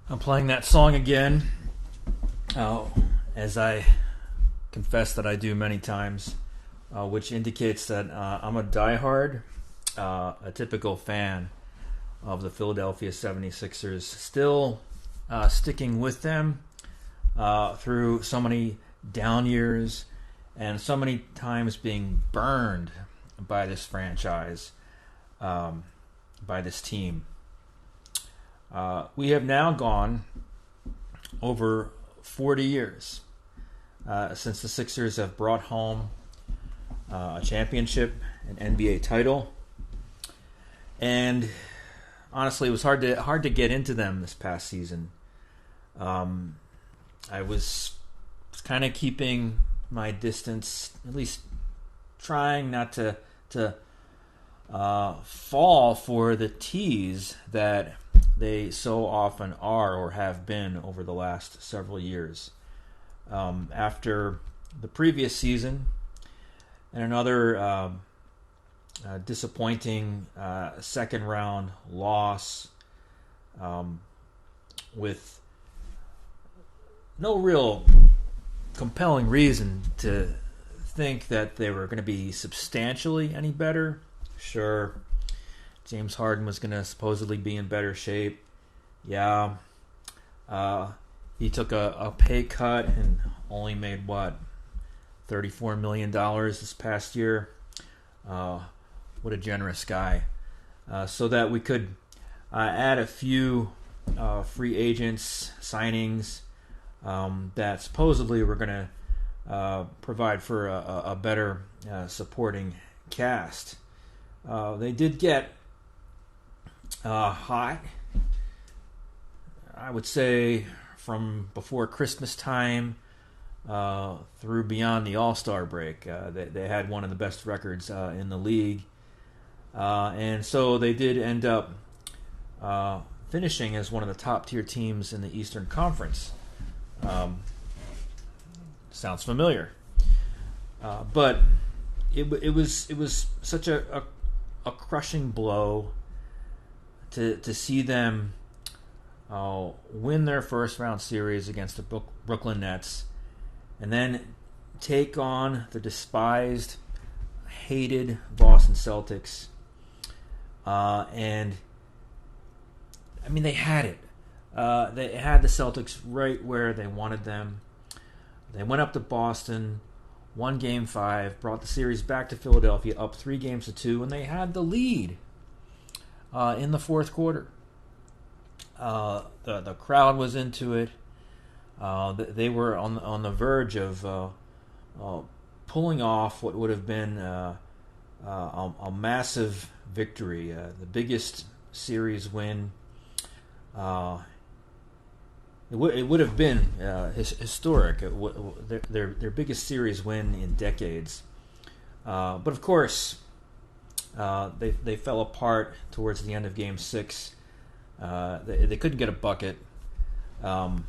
I'm playing that song again, uh, as I confess that I do many times, which indicates that I'm a diehard, a typical fan of the Philadelphia 76ers, still sticking with them through so many down years and so many times being burned by this franchise, by this team. We have now gone over 40 years since the Sixers have brought home a championship, an NBA title, and honestly, it was hard to get into them this past season. I was kind of keeping my distance, at least trying not to fall for the tease that they so often are or have been over the last several years. After the previous season and another disappointing second round loss, with no real compelling reason to think that they were going to be substantially any better. Sure, James Harden was going to supposedly be in better shape. Yeah. He took a pay cut and only made, what, $34 million this past year. What a generous guy. So that we could add a few free agents, signings that supposedly were going to provide for a better supporting cast. They did get hot, I would say, from before Christmas time through beyond the All-Star break. They had one of the best records in the league. And so they did end up finishing as one of the top-tier teams in the Eastern Conference. Sounds familiar. But it was such a crushing blow to see them win their first round series against the Brooklyn Nets, and then take on the despised, hated Boston Celtics. And I mean, they had it. They had the Celtics right where they wanted them. They went up to Boston, won Game 5, brought the series back to Philadelphia, up 3-2, and they had the lead in the fourth quarter. The crowd was into it. They were on the verge of pulling off what would have been a massive victory, the biggest series win. It would have been historic. Their biggest series win in decades. But of course, they fell apart towards the end of Game 6. They couldn't get a bucket. The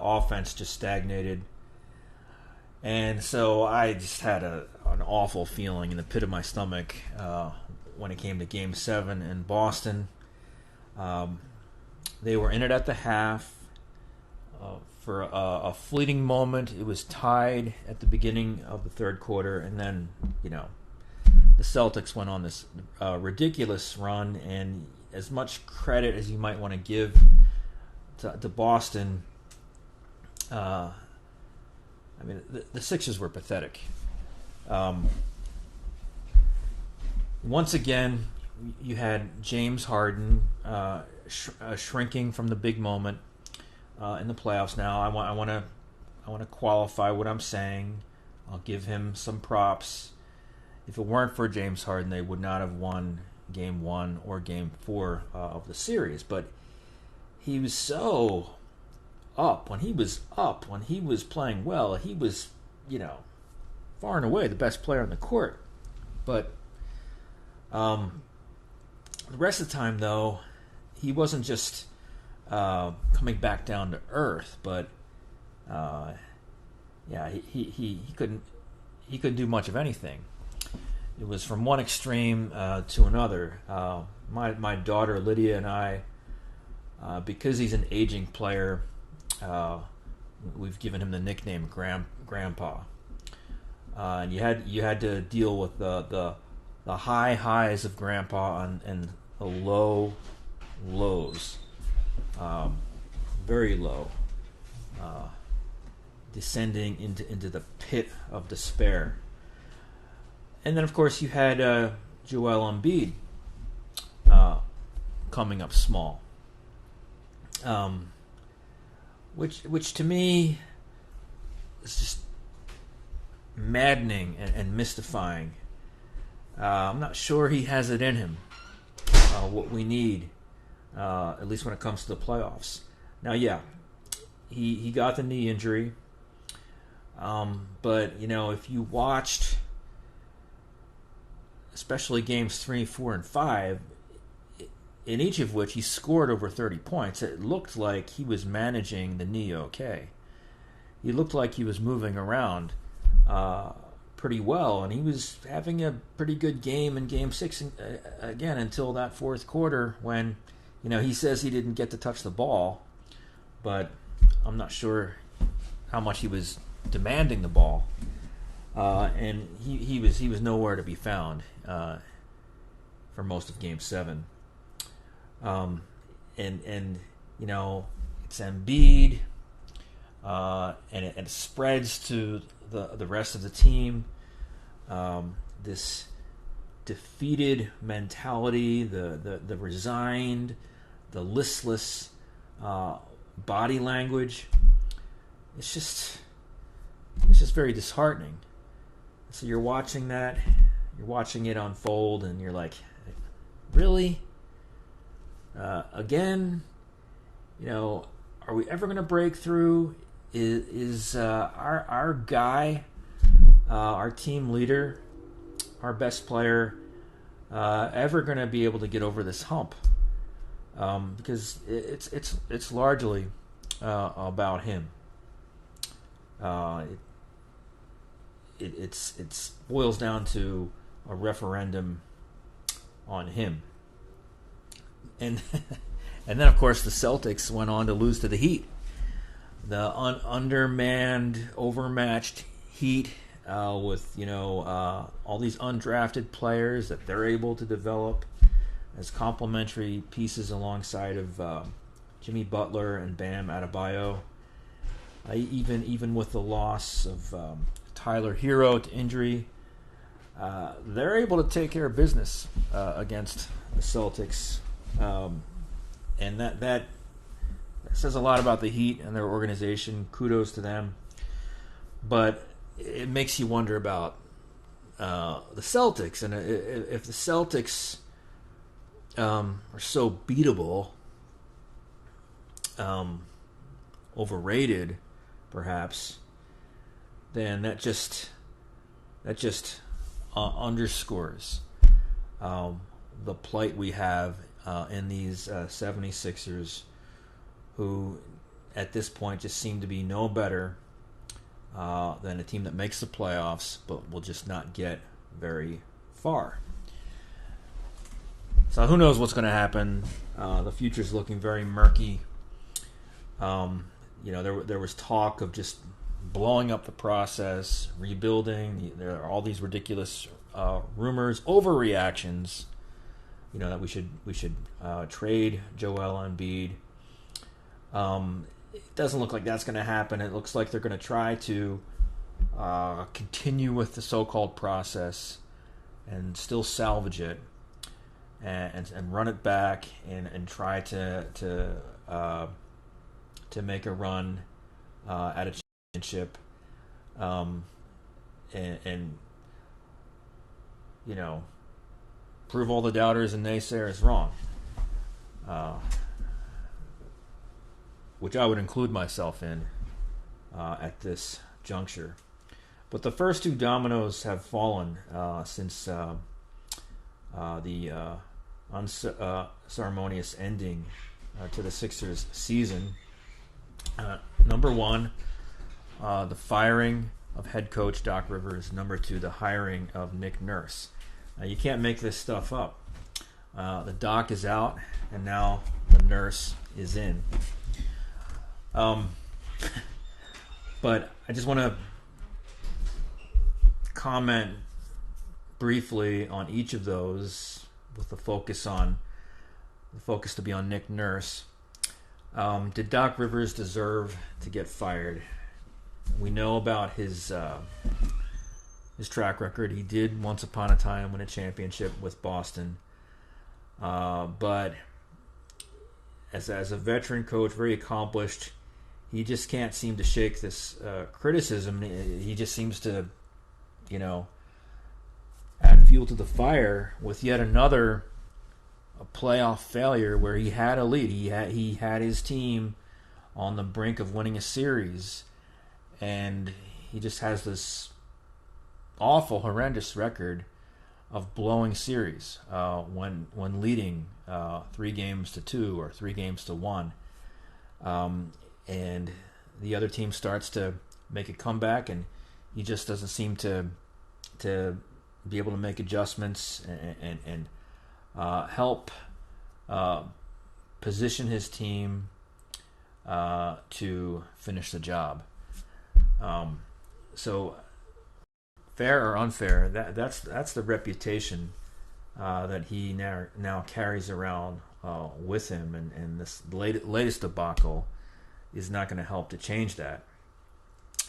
offense just stagnated. And so I just had an awful feeling in the pit of my stomach when it came to Game 7 in Boston. They were in it at the half. For a fleeting moment, it was tied at the beginning of the third quarter, and then, the Celtics went on this ridiculous run, and as much credit as you might want to give to Boston, I mean, the Sixers were pathetic. Once again, you had James Harden shrinking from the big moment in the playoffs. Now, I want to qualify what I'm saying. I'll give him some props. If it weren't for James Harden, they would not have won Game 1 or Game 4 of the series. But he was so up. When he was playing well, he was, far and away the best player on the court. But the rest of the time, though, he wasn't just coming back down to earth, but he couldn't do much of anything. It was from one extreme to another. My daughter Lydia and I because he's an aging player, we've given him the nickname Grandpa. And you had to deal with the high highs of Grandpa and the low lows, very low, descending into the pit of despair. And then, of course, you had Joel Embiid coming up small, which to me is just maddening and mystifying. I'm not sure he has it in him, what we need, at least when it comes to the playoffs. Now, yeah, he got the knee injury, but if you watched, especially games 3, 4, and 5, in each of which he scored over 30 points, it looked like he was managing the knee okay. He looked like he was moving around pretty well, and he was having a pretty good game in Game 6 again until that fourth quarter when, he says he didn't get to touch the ball, but I'm not sure how much he was demanding the ball, and he was nowhere to be found for most of Game 7. And it's Embiid, and it spreads to the rest of the team. This defeated mentality, the resigned, the listless body language. It's just very disheartening. So you're watching that, you're watching it unfold, and you're like, really? Again, are we ever going to break through? Is our guy, our team leader, our best player, ever going to be able to get over this hump? Because it's largely about him. It boils down to a referendum on him. And and then, of course, the Celtics went on to lose to the Heat. The undermanned, overmatched Heat with, all these undrafted players that they're able to develop as complementary pieces alongside of Jimmy Butler and Bam Adebayo. Even with the loss of Tyler Hero to injury, they're able to take care of business against the Celtics. And that says a lot about the Heat and their organization. Kudos to them. But it makes you wonder about the Celtics. And if the Celtics are so beatable, overrated, perhaps, then that just underscores the plight we have in these 76ers, who at this point just seem to be no better than a team that makes the playoffs but will just not get very far. So who knows what's going to happen? The future's looking very murky. There was talk of just blowing up the process, rebuilding. There are all these ridiculous rumors, overreactions. That we should trade Joel Embiid. It doesn't look like that's going to happen. It looks like they're going to try to continue with the so-called process and still salvage it and run it back and try to make a run at a championship. And prove all the doubters and naysayers wrong, which I would include myself in at this juncture. But the first two dominoes have fallen since the unceremonious ending to the Sixers season. Number one, the firing of head coach Doc Rivers. Number two, the hiring of Nick Nurse. You can't make this stuff up. The Doc is out, and now the Nurse is in. But I just want to comment briefly on each of those, with the focus to be on Nick Nurse. Did Doc Rivers deserve to get fired? We know about his track record. He did once upon a time win a championship with Boston, but as a veteran coach, very accomplished, he just can't seem to shake this criticism. He just seems to, add fuel to the fire with yet another playoff failure where he had a lead. He had his team on the brink of winning a series, and he just has this awful, horrendous record of blowing series when leading 3-2 or 3-1. And the other team starts to make a comeback, and he just doesn't seem to be able to make adjustments and help position his team to finish the job. So, fair or unfair, that's the reputation that he now carries around with him, and this latest debacle is not going to help to change that.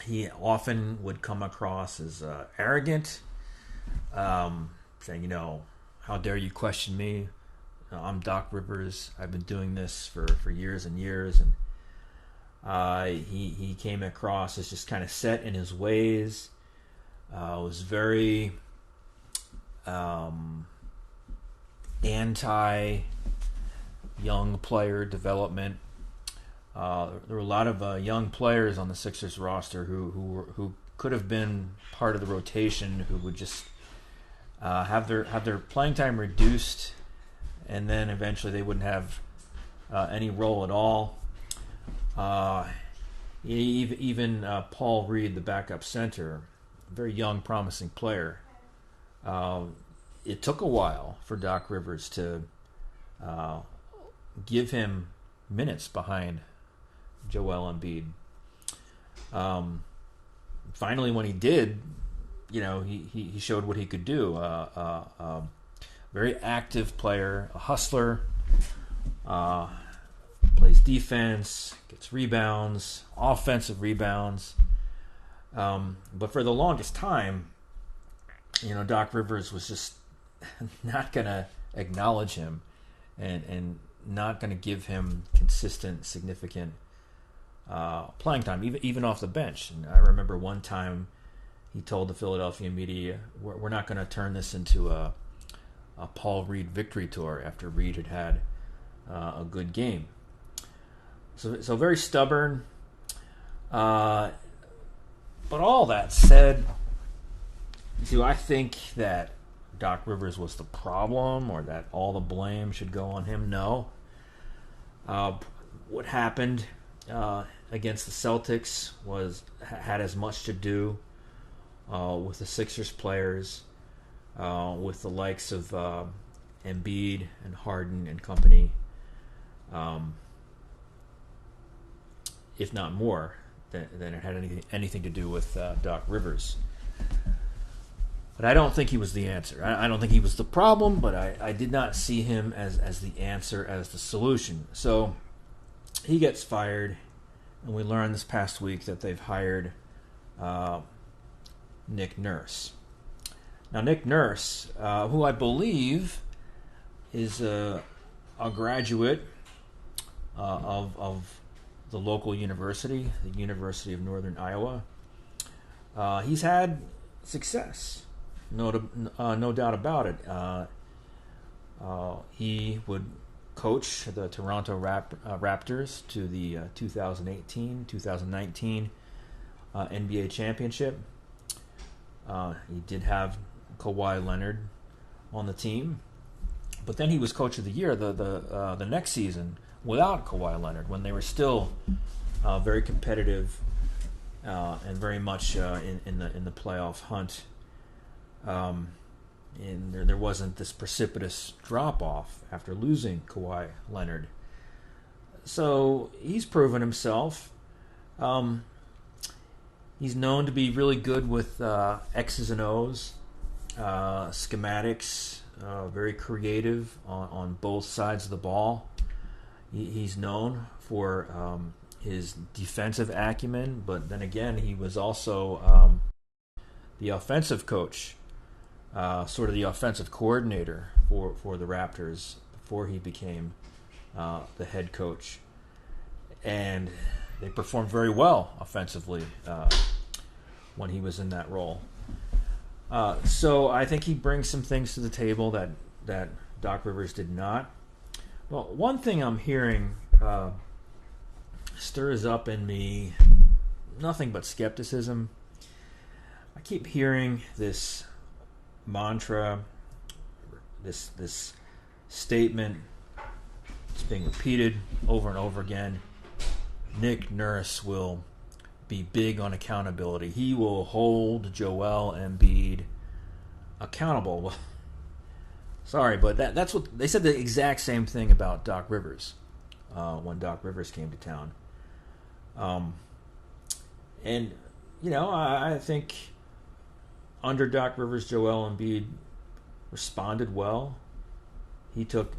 He often would come across as arrogant, saying, how dare you question me? I'm Doc Rivers. I've been doing this for years and years. And he came across as just kind of set in his ways. Was very anti young player development. There were a lot of young players on the Sixers roster who could have been part of the rotation, who would just have their playing time reduced, and then eventually they wouldn't have any role at all. Even Paul Reed, the backup center, a very young, promising player. It took a while for Doc Rivers to give him minutes behind Joel Embiid. Finally, when he did, he showed what he could do. Very active player, a hustler, plays defense, gets rebounds, offensive rebounds. But for the longest time, Doc Rivers was just not going to acknowledge him and not going to give him consistent, significant playing time, even off the bench. And I remember one time he told the Philadelphia media, we're not going to turn this into a Paul Reed victory tour after Reed had a good game. So very stubborn. But all that said, do I think that Doc Rivers was the problem, or that all the blame should go on him? No. What happened against the Celtics had as much to do with the Sixers players, with the likes of Embiid and Harden and company, if not more, than it had anything to do with Doc Rivers. But I don't think he was the answer. I don't think he was the problem, but I did not see him as the answer, as the solution. So he gets fired, and we learned this past week that they've hired Nick Nurse. Now, Nick Nurse, who I believe is a graduate of the local university, the University of Northern Iowa, he's had success. No doubt about it. He would coach the Toronto Raptors to the 2018-2019 NBA championship. He did have Kawhi Leonard on the team, but then he was coach of the year the next season without Kawhi Leonard, when they were still very competitive and very much in the playoff hunt. And there wasn't this precipitous drop off after losing Kawhi Leonard. So he's proven himself. Um, he's known to be really good with X's and O's, schematics, very creative on both sides of the ball. He's known for his defensive acumen, but then again, he was also the offensive coach, sort of the offensive coordinator for the Raptors before he became the head coach. And they performed very well offensively when he was in that role. So I think he brings some things to the table that Doc Rivers did not. Well, one thing I'm hearing stirs up in me nothing but skepticism. I keep hearing this mantra, this statement. It's being repeated over and over again. Nick Nurse will be big on accountability. He will hold Joel Embiid accountable. Well, sorry, but that's what they said. The exact same thing about Doc Rivers when Doc Rivers came to town. And I think under Doc Rivers, Joel Embiid responded well. He took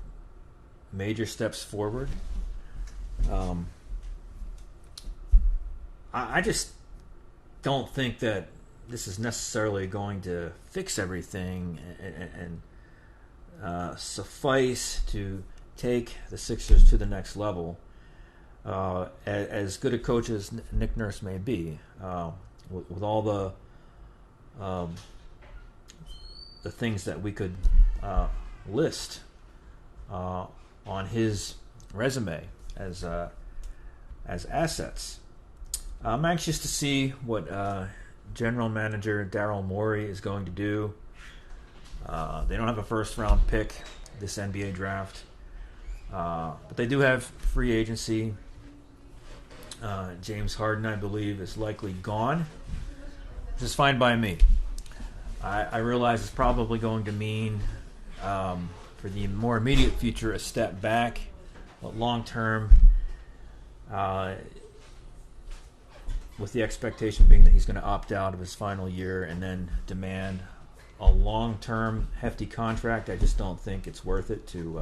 major steps forward. I just don't think that this is necessarily going to fix everything and suffice to take the Sixers to the next level. As good a coach as Nick Nurse may be, with all the things that we could list on his resume as assets. I'm anxious to see what General Manager Daryl Morey is going to do. They don't have a first-round pick this NBA draft, but they do have free agency. James Harden, I believe, is likely gone, which is fine by me. I realize it's probably going to mean, for the more immediate future, a step back, but long-term, with the expectation being that he's going to opt out of his final year and then demand a long-term hefty contract. I just don't think it's worth it to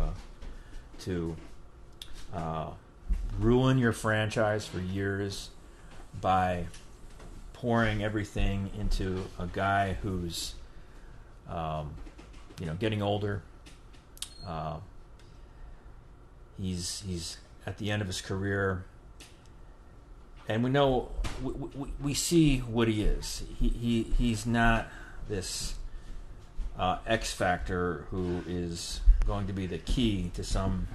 ruin your franchise for years by pouring everything into a guy who's getting older. He's at the end of his career. And we know, we see what he is. He's not this X factor who is going to be the key to some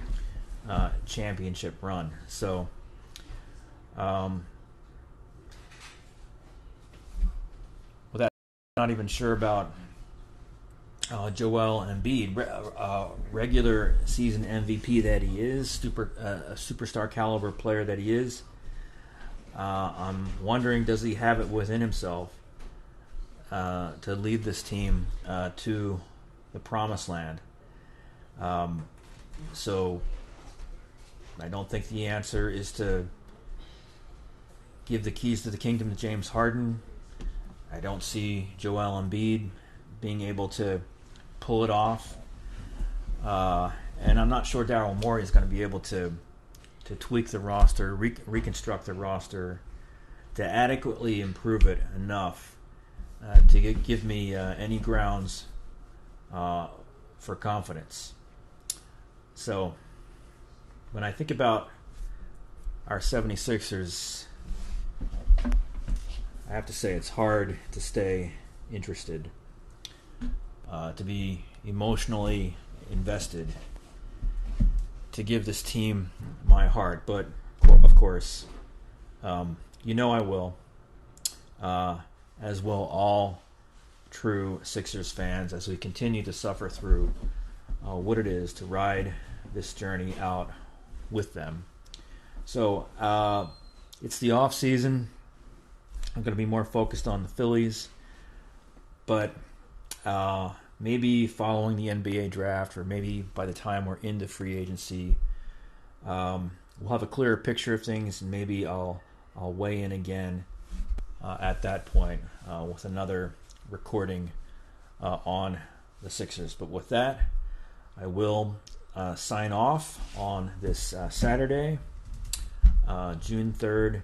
championship run. So, with that, I'm not even sure about Joel Embiid, regular season MVP that he is, a superstar caliber player that he is. I'm wondering, does he have it within himself to lead this team to the promised land? So I don't think the answer is to give the keys to the kingdom to James Harden. I don't see Joel Embiid being able to pull it off. And I'm not sure Daryl Morey is going to be able to tweak the roster, reconstruct the roster, to adequately improve it enough to give me any grounds for confidence. So when I think about our 76ers, I have to say it's hard to stay interested, to be emotionally invested, to give this team my heart. But of course, I will, as will all true Sixers fans, as we continue to suffer through what it is to ride this journey out with them. So it's the off season. I'm going to be more focused on the Phillies, but maybe following the NBA draft, or maybe by the time we're into free agency, we'll have a clearer picture of things, and maybe I'll weigh in again at that point with another recording on the Sixers. But with that, I will sign off on this Saturday, June 3rd,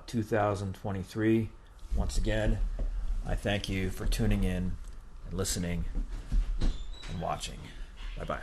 2023. Once again, I thank you for tuning in and listening and watching. Bye-bye.